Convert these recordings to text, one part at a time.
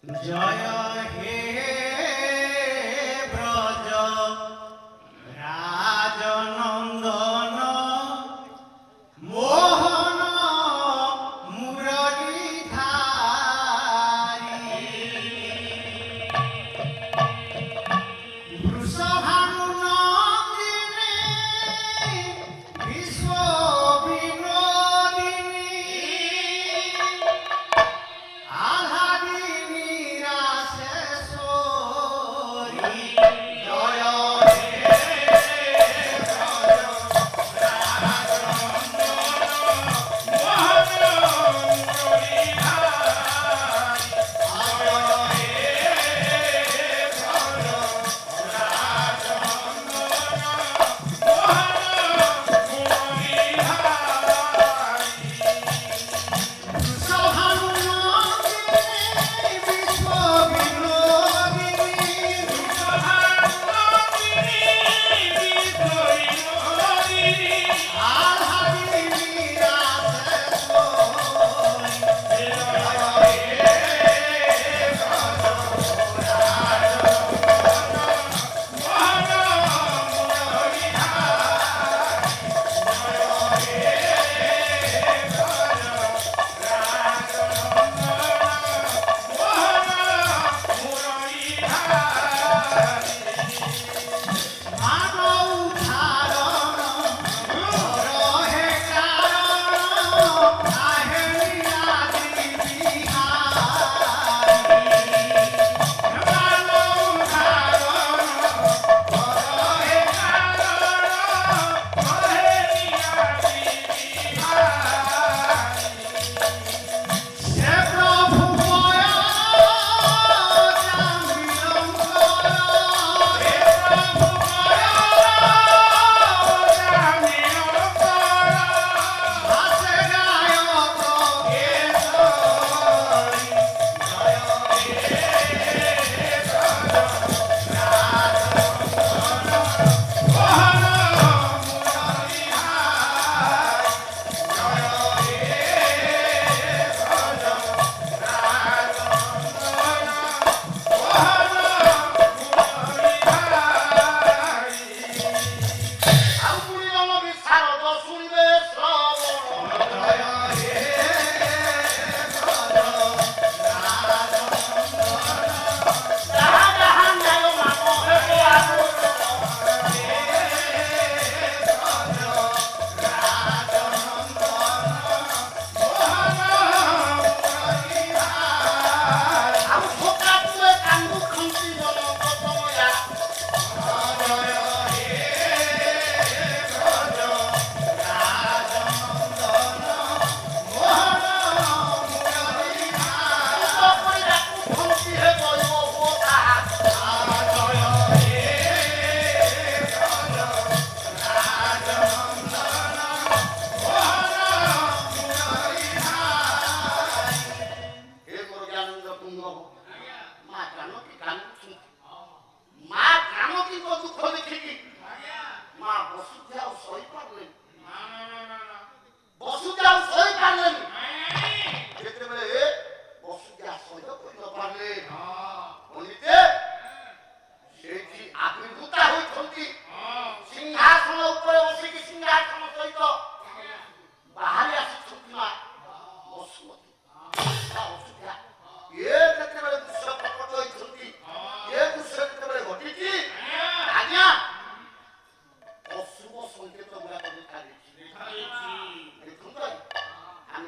জয় হে ব্রজ রাজনন্দন মোহন মুরলীধারী বৃষভানু নন্দিনী বিশ্ব বিনোদিনী আধারিণী রাসেশ্বরী জয় বৃষভানু নন্দিনী বিশ্ব বিনোদিনী আধারিণী রাসেশ্বরী মানব ধারণ রহে কারণ আহে নীলাদ্রি বিহারী মানব ধারণ রহে কারণ আহে নীলাদ্রি বিহারী সে প্রভু ସିଂହାସନ ଉପରେ ବସିକି ସିଂହାସନ ସହିତ ବାହାରି ଆସିଛନ୍ତି ମା ବସୁମତୀ ଅସୁବିଧା ଏ କେତେବେଳେ ଦୃଶ୍ୟ ପ୍ରକଟ ହୋଇଛନ୍ତି ଏ ଦୃଶ୍ୟ କେତେବେଳେ ଘଟିଛି ଆଜ୍ଞା ଅଶୁଭ ସଂକେତ ଗୁଡାକ ଦେଖାଯାଇଛି ଦେଖନ୍ତୁ ଆମେ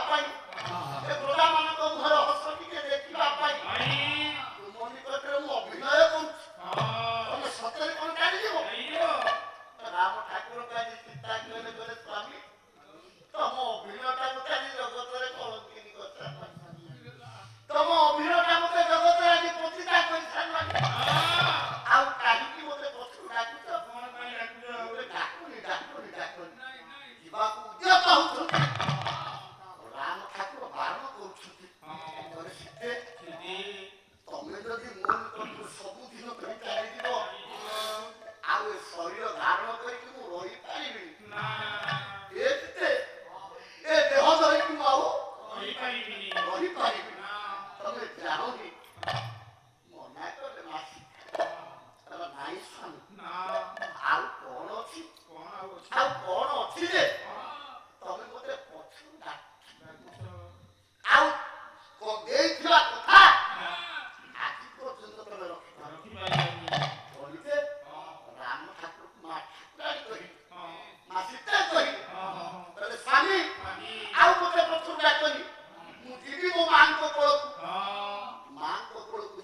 ପାଇଁ ଏ ପ୍ରଜାମାନଙ୍କ ମୁହଁରେ ହସ ଟିକେ ଦେଖିବା ପାଇଁ ତୁମ ନିକଟରେ ମୁଁ ଅଭିନୟ କରୁଛି। ତମେ ସତରେ କଣ ଜାଣିଯିବ? ରାମ ଠାକୁର କାଲି ଚିନ୍ତା କଲେ କଲେ ସ୍ୱାମୀ ତମ ଅଭିନୟଟା ମତେ ଆଜି ଜଗତରେ କଳଙ୍କିନୀ କରିସାରିଲାଣି। ତମ ଅଭିନୟଟା ମତେ ଜଗତରେ ଆଜି ପତିତା କରିସାରିଲାଣି। ଆଉ କାହିଁକି ମତେ ପଛରୁ ଡାକୁଛ? ଡାକୁନି ଡାକୁନି ଡାକୁନି ଯିବାକୁ ଉଦ୍ୟତ ହଉଛନ୍ତି। ରାମ ଠାକୁର ବାରଣ କରୁଛନ୍ତି ସୀତେ ତମେ ଯଦି ମୋ ନିକଟରୁ ସବୁଦିନ ଧରି ଚାଲିଯିବ ଆଉ ଏ ଶରୀର ଧାରଣ କରିକି ମୁଁ ରହିପାରିବିନି। ଏ ଦେହ ଧରିକି ମୁଁ ଆଉ ରହିପାରିବିନି। ତମେ ଯାଉନି ମନା କଲେ ମାସି ନାଇଁ ସ୍ୱାମୀ ଆଉ କଣ ଅଛି ଯେ ତମେ ମତେ ପଛରୁ ଆଉ ଦେଇଥିବା କଥା ଆଜି ପର୍ଯ୍ୟନ୍ତ ତମେ ରଖିପାରିବନି। କହିଲେ ରାମ ଠାକୁରକୁ ମା ଠାକୁରାଣୀ କହି ମା ସୀତା କହି କହିଲେ ସ୍ୱାମୀ ଆଉ ମତେ ପଛରୁ ଡାକନି। ମୁଁ ଯିବି ମୋ ମାଙ୍କ କୋଳକୁ। ମାଙ୍କ କୋଳକୁ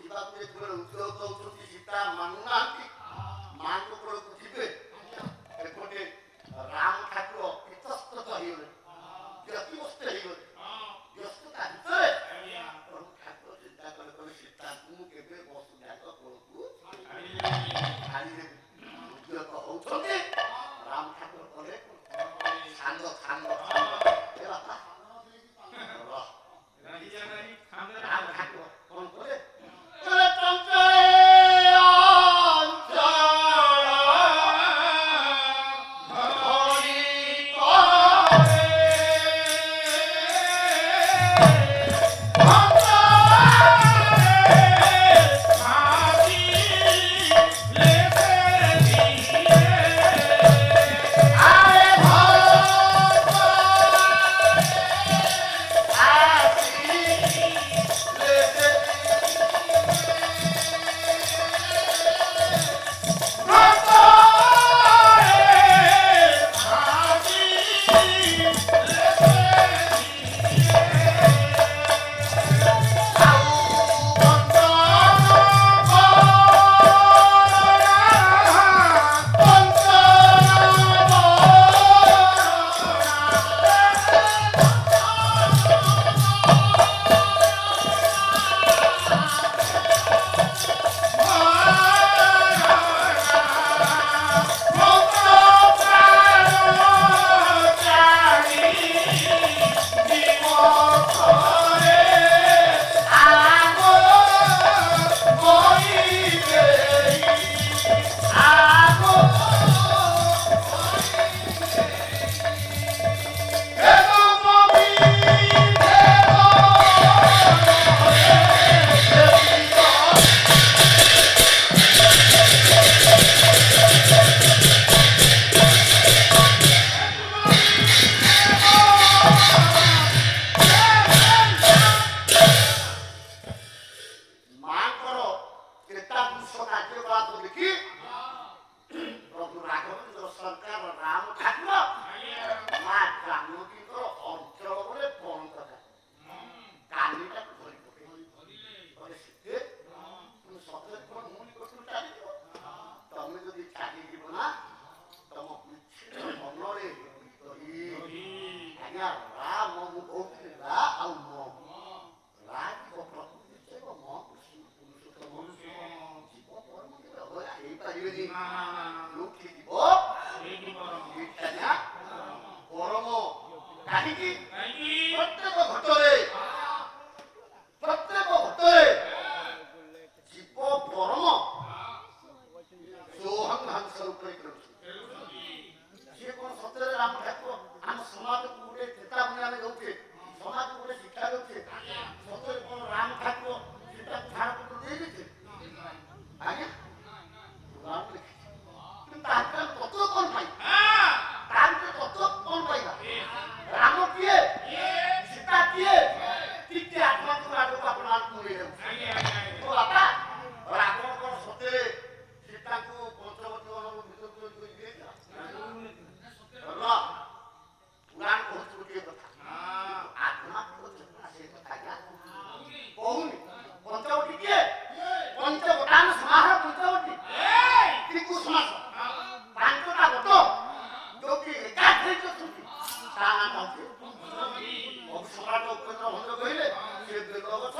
ନରେନ୍ଦ୍ର ଭଞ୍ଜ କହିଲେ ସେ ବେଲ ଗଛ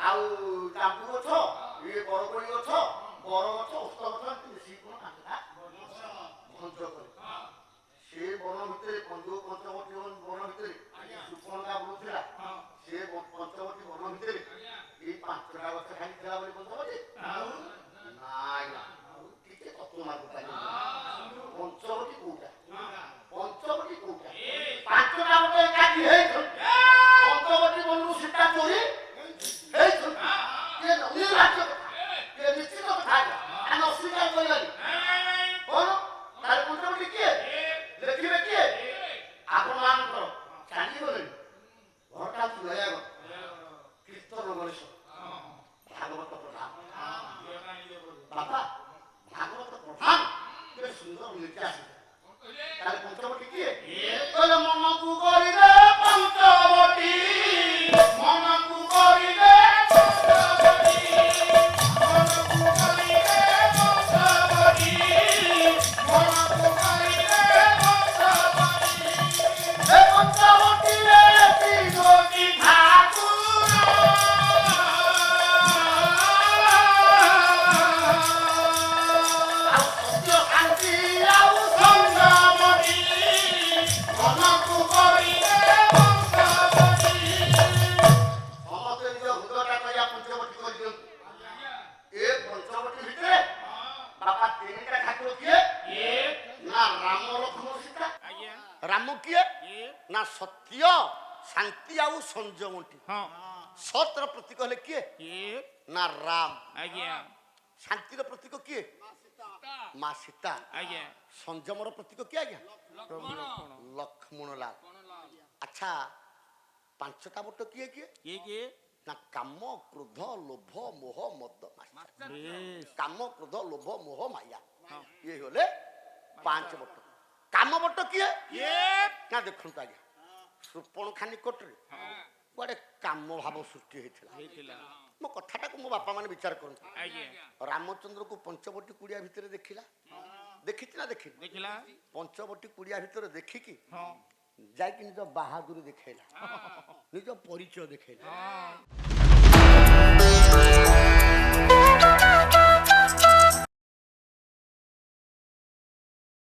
ଆଉ ଜାମ୍ବୁ ଗଛ ଇଏ ବରକୋଳି ଗଛ ବର ଗଛ ଓସ୍ତ ଗଛ ମିଶିକି କଣ କାଟିଲା ଭଞ୍ଜ କଲେ। ସେ ବନ ଭିତରେ ପଞ୍ଚବଟୀ ବନ ଭିତରେ ସୁପର୍ଣ୍ଣା ବୁଲୁଥିଲା। ସେ ପଞ୍ଚବଟୀ ବନ ଭିତରେ ଏଇ 5ଟା ଗଛ ଖାଇଥିଲା ବୋଲି ପଞ୍ଚବଟୀ ନାଇଁ ଟିକେ ତତ୍ଵ ମାର୍ଗ ପାଇ ପଞ୍ଚବଟୀ କୋଉଟା ପଞ୍ଚବଟୀ କୋଉଟା 5ଟା ଗଛ ଏକାଠି ହେଇଛନ୍ତି। ପଞ୍ଚବଟୀ ବନରୁ ସୀତା ଚୋରି ହେଇଛନ୍ତି। ଇଏ ନିର୍ବାଚ୍ୟ କଥା ଇଏ ନିଶ୍ଚିତ କଥା ଆମେ ଅସ୍ୱୀକାର କରିବାନି। କଣ ତାର ପଞ୍ଚବଟୀ କିଏ ଲେଖିବେ କିଏ ଆପଣମାନଙ୍କର ଚାଲିଗଲେଣି ଘରଟା ନୟାଗଡ଼ କୀର୍ତ୍ତନ ଗଣେଶ ଭାଗବତ ପ୍ରଧାନ ବାପା ଭାଗବତ ପ୍ରଧାନ କେତେ ସୁନ୍ଦର ଲେଖି ଆସିଲେ। ତାହେଲେ ପଞ୍ଚବଟୀ କିଏ କହିଲେ ମନକୁ କରିଲେ ପଞ୍ଚବଟୀ ମନକୁ କରିଲେ ପଞ୍ଚବଟୀ ମନକୁ କରିଲେ ପଞ୍ଚବଟୀ ମନକୁ କରିଲେ ପଞ୍ଚବଟୀ ଏ ପଞ୍ଚବତୀରେ ତିନୋଟି ଠାକୁର ଆଉ ସତ୍ୟ ଶାନ୍ତି ଆଉ ସଂଯମୀ ମନକୁ କରିଲେ ପଞ୍ଚବଟୀ। ସମସ୍ତେ ନିଜ ହୃଦୟଟା କରିବା ପଞ୍ଚବଟୀ କରିଦିଅନ୍ତୁ। ଏ ପଞ୍ଚବଟୀ ଭିତରେ ବାପା 3ଟା ଠାକୁର କିଏ ନା ରାମ ଲକ୍ଷ୍ମଣ ସୀତା। ରାମ କିଏ ନା ସତ୍ୟ ଶାନ୍ତି ଆଉ ସଂଯମଟି। ସତର ପ୍ରତୀକ ହେଲେ କିଏ ନା ରାମ। ଶାନ୍ତିର ପ୍ରତୀକ କିଏ ମା ସୀତା। ସଂଯମର ପ୍ରତୀକ କିଏ ଆଜ୍ଞା ଲକ୍ଷ୍ମଣ ଲାଲ। ଆଚ୍ଛା 5ଟା ବଟ କିଏ କିଏ ନା କାମ କ୍ରୋଧ ଲୋଭ ମୋହ ମଦ ମାୟା। କାମ କ୍ରୋଧ ଲୋଭ ମୋହ ମାୟା ଇଏ ଗଲେ 5 ବଟ। କାମ ବଟ କିଏ ନା ଦେଖନ୍ତୁ ଆଜ୍ଞା ସୁପର୍ଣ୍ଣା ନିକଟରେ କୁଆଡେ କାମ ଭାବ ସୃଷ୍ଟି ହେଇଥିଲା। ମୋ କଥାଟାକୁ ମୋ ବାପା ମାନେ ବିଚାର କରନ୍ତୁ। ରାମଚନ୍ଦ୍ରକୁ ପଞ୍ଚବଟୀ କୁଡ଼ିଆ ଭିତରେ ଦେଖିଲା ଦେଖିଛି ନା ଦେଖିଲା ପଞ୍ଚବଟୀ କୁଡ଼ିଆ ଭିତରେ ଦେଖିକି ଯାଇକି ନିଜ ବାହାଦୁରୀ ଦେଖେଇଲା ନିଜ ପରିଚୟ ଦେଖେଇଲା।